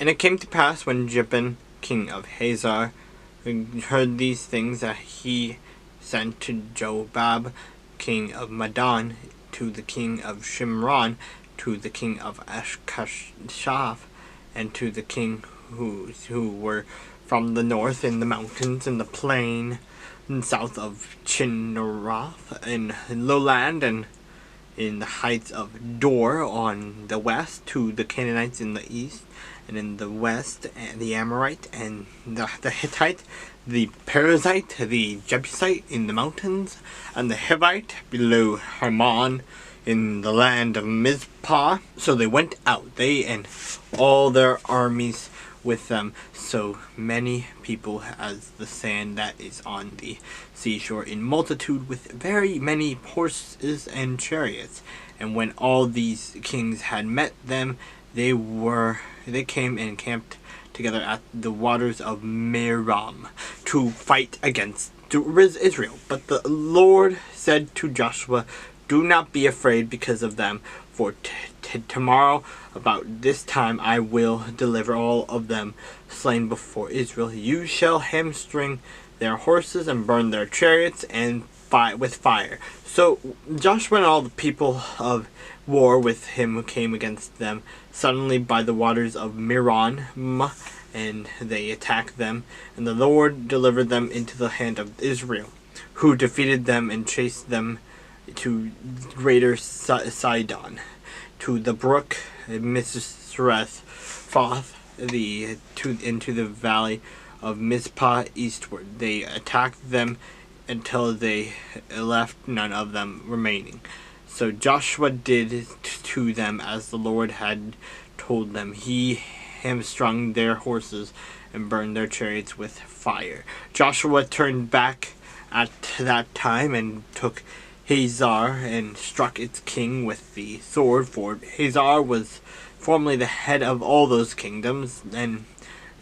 And it came to pass when Jabin, king of Hazar, heard these things, that he sent to Jobab, king of Madon, to the king of Shimron, to the king of Ashkashaf, and to the king who were from the north in the mountains, in the plain, and south of Chinneroth, in lowland, and in the heights of Dor on the west, to the Canaanites in the east, and in the west, and the Amorite, and the Hittite, the Perizzite, the Jebusite in the mountains, and the Hivite below Hermon, in the land of Mizpah. So they went out, they and all their armies with them, so many people as the sand that is on the seashore, in multitude, with very many horses and chariots. And when all these kings had met them, they came and camped together at the waters of Merom to fight against Israel. But the Lord said to Joshua, "Do not be afraid because of them, for tomorrow about this time I will deliver all of them slain before Israel. You shall hamstring their horses and burn their chariots and with fire." So Joshua and all the people of war with him came against them suddenly by the waters of Merom, and they attacked them, and the Lord delivered them into the hand of Israel, who defeated them and chased them to greater Sidon, to the brook Misreth, into the valley of Mizpah eastward. They attacked them until they left none of them remaining. So Joshua did to them as the Lord had told them. He hamstrung their horses and burned their chariots with fire. Joshua turned back at that time and took Hazar and struck its king with the sword, for Hazar was formerly the head of all those kingdoms, and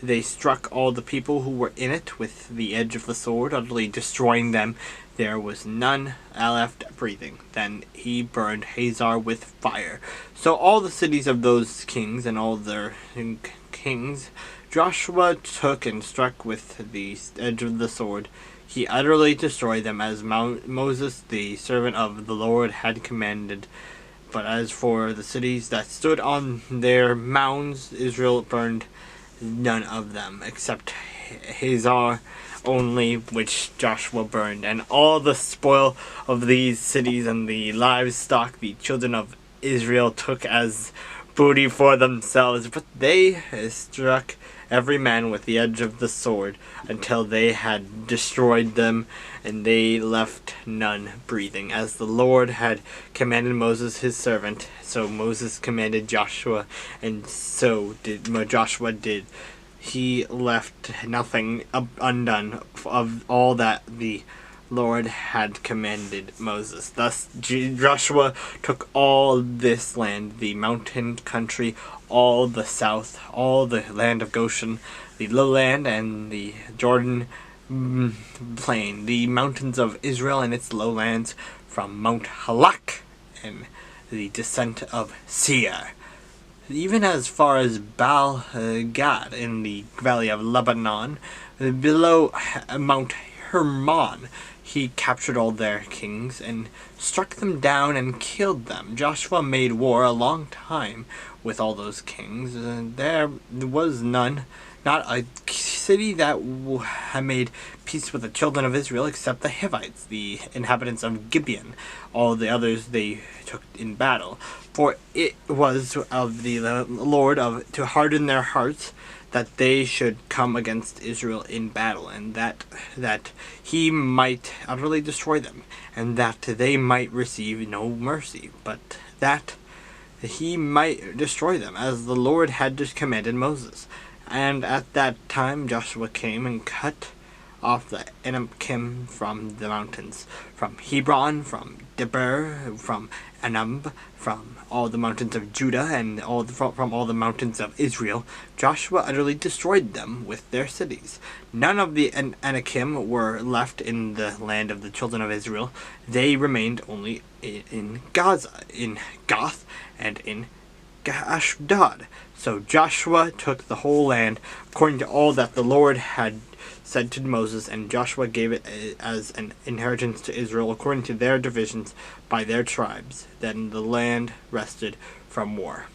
they struck all the people who were in it with the edge of the sword, utterly destroying them. There was none left breathing. Then he burned Hazar with fire. So all the cities of those kings and all their kings Joshua took and struck with the edge of the sword. He utterly destroyed them, as Moses, the servant of the Lord, had commanded. But as for the cities that stood on their mounds, Israel burned none of them, except Hazar only, which Joshua burned. And all the spoil of these cities and the livestock the children of Israel took as booty for themselves, but they struck every man with the edge of the sword until they had destroyed them, and they left none breathing, as the Lord had commanded Moses his servant. So Moses commanded Joshua, and so Joshua did. He left nothing undone of all that the Lord had commanded Moses. Thus Joshua took all this land, the mountain country, all the south, all the land of Goshen, the lowland, and the Jordan plain, the mountains of Israel and its lowlands, from Mount Halak and the descent of Seir, even as far as Baal Gad in the valley of Lebanon, below Mount Hermon. He captured all their kings and struck them down and killed them. Joshua made war a long time with all those kings. There was none, not a city that had made peace with the children of Israel, except the Hivites, the inhabitants of Gibeon. All the others they took in battle. For it was of the Lord to harden their hearts, that they should come against Israel in battle, and that he might utterly destroy them, and that they might receive no mercy, but that he might destroy them, as the Lord had just commanded Moses. And at that time Joshua came and cut off the Anakim from the mountains, from Hebron, from Debir, from Anab, from all the mountains of Judah, and from all the mountains of Israel. Joshua utterly destroyed them with their cities. None of the Anakim were left in the land of the children of Israel. They remained only in Gaza, in Goth, and in Ashdod. So Joshua took the whole land, according to all that the Lord had said to Moses, and Joshua gave it as an inheritance to Israel according to their divisions by their tribes. Then the land rested from war.